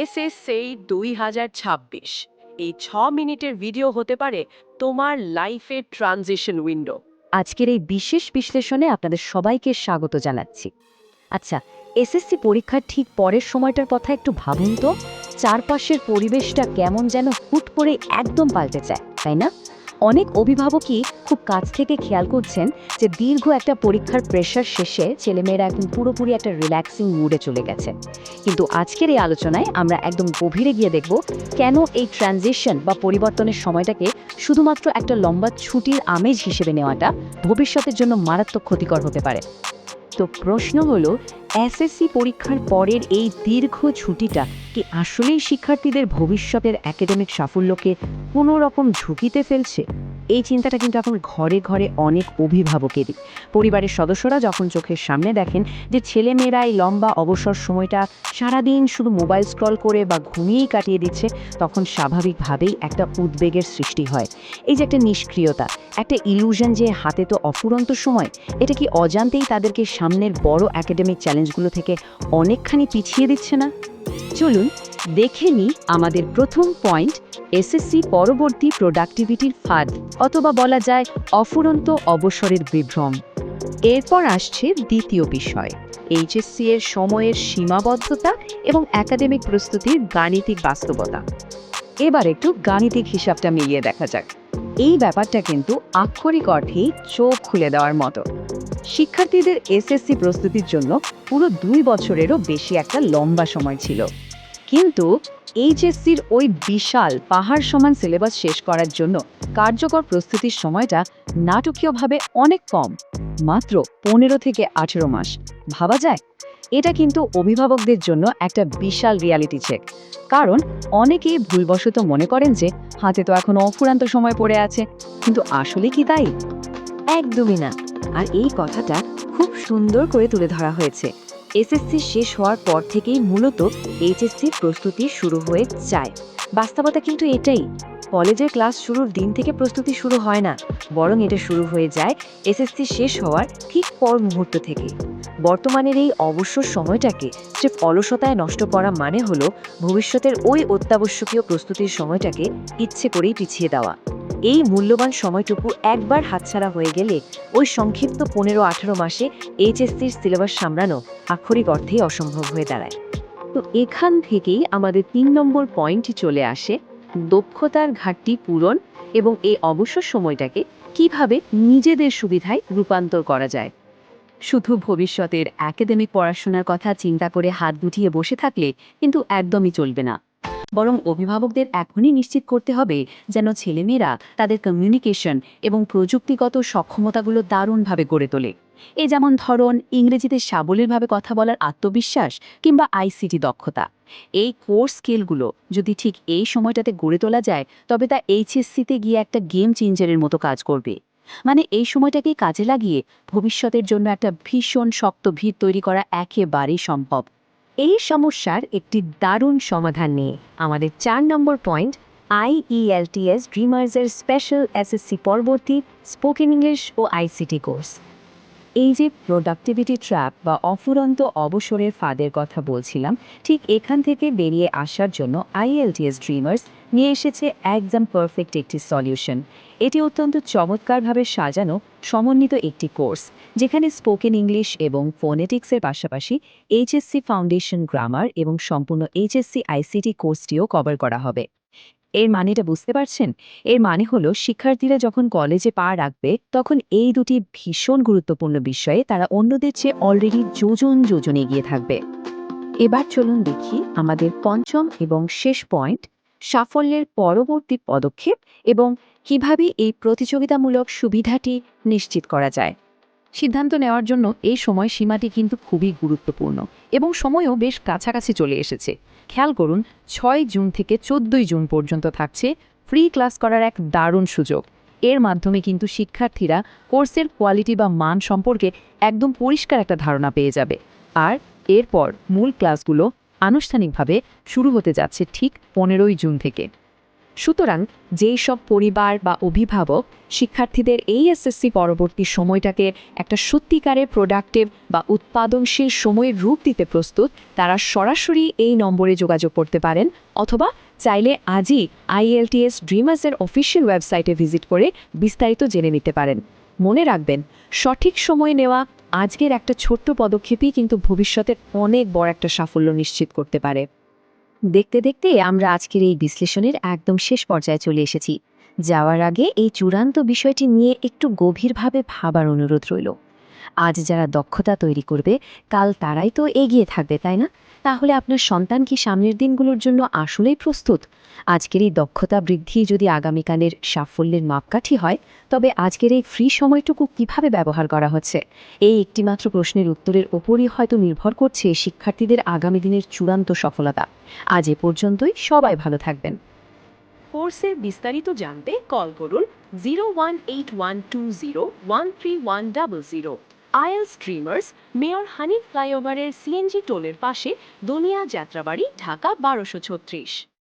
SSC 2026 এই 6 মিনিটের video হতে পারে তোমার লাইফের ট্রানজিশন উইন্ডো। আজকের এই বিশেষ বিশ্লেষণে আপনাদের সবাইকে স্বাগত জানাচ্ছি। আচ্ছা, এসএসসি পরীক্ষার ঠিক পরের সময়টার কথা একটু ভাবুন তো। চারপাশের পরিবেশটা কেমন যেন হুট করে একদম পাল্টে যায়, তাই না? অনেক অভিভাবকই খুব কাছ থেকে খেয়াল করছেন যে দীর্ঘ একটা পরীক্ষার প্রেশার শেষে ছেলেমেয়েরা এখন পুরোপুরি একটা রিল্যাক্সিং মুডে চলে গেছে। কিন্তু আজকের এই আলোচনায় আমরা একদম গভীরে গিয়ে দেখব কেন এই ট্রানজিশন বা পরিবর্তনের সময়টাকে শুধুমাত্র একটা লম্বা ছুটির আমেজ হিসেবে নেওয়াটা ভবিষ্যতের জন্য মারাত্মক ক্ষতিকর হতে পারে। তো প্রশ্ন হলো, এসএসসি পরীক্ষার পরের এই দীর্ঘ ছুটিটা কি আসলেই শিক্ষার্থীদের ভবিষ্যতের একাডেমিক সাফল্যকে কোনো রকম ঝুঁকিতে ফেলছে? এই চিন্তাটা কিন্তু এখন ঘরে ঘরে অনেক অভিভাবকেরই। পরিবারের সদস্যরা যখন চোখের সামনে দেখেন যে ছেলেমেয়েরা এই লম্বা অবসর সময়টা সারাদিন শুধু মোবাইল স্ক্রল করে বা ঘুমিয়েই কাটিয়ে দিচ্ছে, তখন স্বাভাবিকভাবেই একটা উদ্বেগের সৃষ্টি হয়। এই যে একটা নিষ্ক্রিয়তা, একটা ইলুশন যে হাতে তো অফুরন্ত সময়, এটা কি অজান্তেই তাদেরকে সামনের বড় একাডেমিক চ্যালেঞ্জগুলো থেকে অনেকখানি পিছিয়ে দিচ্ছে না? চলুন দেখে নিই আমাদের প্রথম পয়েন্ট, এসএসসি পরবর্তী প্রোডাক্টিভিটির ফাঁদ, অথবা বলা যায় অফুরন্ত অবসরের বিভ্রম। এরপর আসছে দ্বিতীয় বিষয়, এইচএসসি এর সময়ের সীমাবদ্ধতা এবং একাডেমিক প্রস্তুতির গাণিতিক বাস্তবতা। এবার একটু গাণিতিক হিসাবটা মিলিয়ে দেখা যাক। এই ব্যাপারটা কিন্তু আক্ষরিক অর্থেই চোখ খুলে দেওয়ার মতো। শিক্ষার্থীদের এসএসসি প্রস্তুতির জন্য পুরো 2 বছরেরও বেশি একটা লম্বা সময় ছিল, কিন্তু এইচএসসির ওই বিশাল পাহাড় সমান সিলেবাস শেষ করার জন্য কার্যকর প্রস্তুতির সময়টা নাটকীয়ভাবে অনেক কম, মাত্র 15 থেকে 18 মাস। ভাবা যায়? এটা কিন্তু অভিভাবকদের জন্য একটা বিশাল রিয়ালিটি চেক। কারণ অনেকেই ভুলবশত মনে করেন যে হাতে তো এখন অফুরন্ত সময় পড়ে আছে, কিন্তু আসলে কি তাই? একদমই না। আর এই কথাটা খুব সুন্দর করে তুলে ধরা হয়েছে। এসএসসি শেষ হওয়ার পর থেকেই মূলত এইচএসসি প্রস্তুতি শুরু হয়ে যায়। বাস্তবতা কিন্তু এটাই। কলেজের ক্লাস শুরুর দিন থেকে প্রস্তুতি শুরু হয় না, বরং এটা শুরু হয়ে যায় এসএসসি শেষ হওয়ার ঠিক পর মুহূর্ত থেকে। বর্তমানের এই অবসর সময়টাকে স্রেফ অলসতায় নষ্ট করা মানে হলো ভবিষ্যতের ওই অত্যাবশ্যকীয় প্রস্তুতির সময়টাকে ইচ্ছে করেই পিছিয়ে দেওয়া। এই মূল্যবান সময়টুকু একবার হাতছাড়া হয়ে গেলে ওই সংক্ষিপ্ত 15-18 মাসে এইচএসসির সিলেবাস সামলানো আক্ষরিক অর্থেই অসম্ভব হয়ে দাঁড়ায়। তো এখান থেকেই আমাদের 3 নম্বর পয়েন্টটি চলে আসে, দক্ষতার ঘাটতি পূরণ এবং এই অবসর সময়টাকে কিভাবে নিজেদের সুবিধায় রূপান্তর করা যায়। শুধু ভবিষ্যতের একাডেমিক পড়াশোনার কথা চিন্তা করে হাত গুটিয়ে বসে থাকলে কিন্তু একদমই চলবে না, বরং অভিভাবকদের এখনই নিশ্চিত করতে হবে যেন ছেলেমেয়েরা তাদের কমিউনিকেশন এবং প্রযুক্তিগত সক্ষমতাগুলো দারুণভাবে গড়ে তোলে। এই যেমন ধরুন, ইংরেজিতে সাবলীলভাবে কথা বলার আত্মবিশ্বাস কিংবা আইসিটি দক্ষতা। এই কোর্স স্কিলগুলো যদি ঠিক এই সময়টাতে গড়ে তোলা যায়, তবে তা এইচএসসিতে গিয়ে একটা গেম চেঞ্জারের মতো কাজ করবে। মানে এই সময়টাকেই কাজে লাগিয়ে ভবিষ্যতের জন্য একটা ভীষণ শক্ত ভিত তৈরি করা একেবারেই সম্ভব। এই সমস্যার একটি দারুণ সমাধান নিয়ে আমাদের 4 নম্বর পয়েন্ট, আইইএলটিএস ড্রিমার্সের স্পেশাল এসএসসি পরবর্তী স্পোকেন ইংলিশ ও আইসিটি কোর্স। এই যে প্রোডাক্টিভিটি ট্র্যাপ বা অফুরন্ত অবসরের ফাঁদের কথা বলছিলাম, ঠিক এখান থেকে বেরিয়ে আসার জন্য আইএলটিএস ড্রিমার্স নিয়ে এসেছে একদম পারফেক্ট একটি সলিউশন। এটি অত্যন্ত চমৎকারভাবে সাজানো সমন্বিত একটি কোর্স, যেখানে স্পোকেন ইংলিশ এবং ফোনেটিক্সের পাশাপাশি এইচএসসি ফাউন্ডেশন গ্রামার এবং সম্পূর্ণ এইচএসসি আইসিটি কোর্সটিও কভার করা হবে। এর মানেটা বুঝতে পারছেন? এর মানে হলো শিক্ষার্থীরা যখন কলেজে পা রাখবে, তখন এই দুটি ভীষণ গুরুত্বপূর্ণ বিষয়ে তারা অন্যদের চেয়ে অলরেডি যোজন যোজন এগিয়ে থাকবে। এবার চলুন দেখি আমাদের পঞ্চম এবং শেষ পয়েন্ট, সাফল্যের পরবর্তী পদক্ষেপ এবং কিভাবে এই প্রতিযোগিতামূলক সুবিধাটি নিশ্চিত করা যায়। সিদ্ধান্ত নেওয়ার জন্য এই সময় সীমাটি কিন্তু খুবই গুরুত্বপূর্ণ এবং সময়ও বেশ কাছাকাছি চলে এসেছে। খেয়াল করুন, 6 জুন থেকে 14 জুন পর্যন্ত থাকছে ফ্রি ক্লাস করার এক দারুণ সুযোগ। এর মাধ্যমে কিন্তু শিক্ষার্থীরা কোর্সের কোয়ালিটি বা মান সম্পর্কে একদম পরিষ্কার একটা ধারণা পেয়ে যাবে। আর এরপর মূল ক্লাসগুলো আনুষ্ঠানিকভাবে শুরু হতে যাচ্ছে ঠিক 15 জুন থেকে। সুতরাং যেই সব পরিবার বা অভিভাবক শিক্ষার্থীদের এই এসএসসি পরবর্তী সময়টাকে একটা সত্যিকারের প্রোডাক্টিভ বা উৎপাদনশীল সময়ের রূপ দিতে প্রস্তুত, তারা সরাসরি এই নম্বরে যোগাযোগ করতে পারেন, অথবা চাইলে আজই আইএলটিএস ড্রিমার্সের অফিসিয়াল ওয়েবসাইটে ভিজিট করে বিস্তারিত জেনে নিতে পারেন। মনে রাখবেন, সঠিক সময় নেওয়া আজকের একটা ছোট্ট পদক্ষেপই কিন্তু ভবিষ্যতের অনেক বড় একটা সাফল্য নিশ্চিত করতে পারে। দেখতে দেখতে আমরা আজকের এই বিশ্লেষণের একদম শেষ পর্যায়ে চলে এসেছি। যাওয়ার আগে এই চূড়ান্ত বিষয়টি নিয়ে একটু গভীরভাবে ভাবার অনুরোধ রইল। আজ যারা দক্ষতা তৈরি করবে, কাল তারাই তো এগিয়ে থাকবে, তাই না? তাহলে আপনার সন্তান কি সামনের দিনগুলোর জন্য আসলেই প্রস্তুত? আজকের এই দক্ষতা বৃদ্ধি যদি আগামীকালের সাফল্যের মাপকাঠি হয়, তবে আজকের এই ফ্রি সময়টুকু কিভাবে ব্যবহার করা হচ্ছে, এই একটিমাত্র প্রশ্নের উত্তরের ওপরই হয়তো নির্ভর করছে শিক্ষার্থীদের আগামী দিনের চূড়ান্ত সফলতা। আজ এ পর্যন্তই, সবাই ভালো থাকবেন। কোর্সের বিস্তারিত জানতে কল করুন 018120131000। আইএলস ড্রিমার্স, মেয়র হানিফ ফ্লাইওভারের সিএনজি টোলের পাশে, দনিয়া যাত্রাবাড়ি, ঢাকা 1236।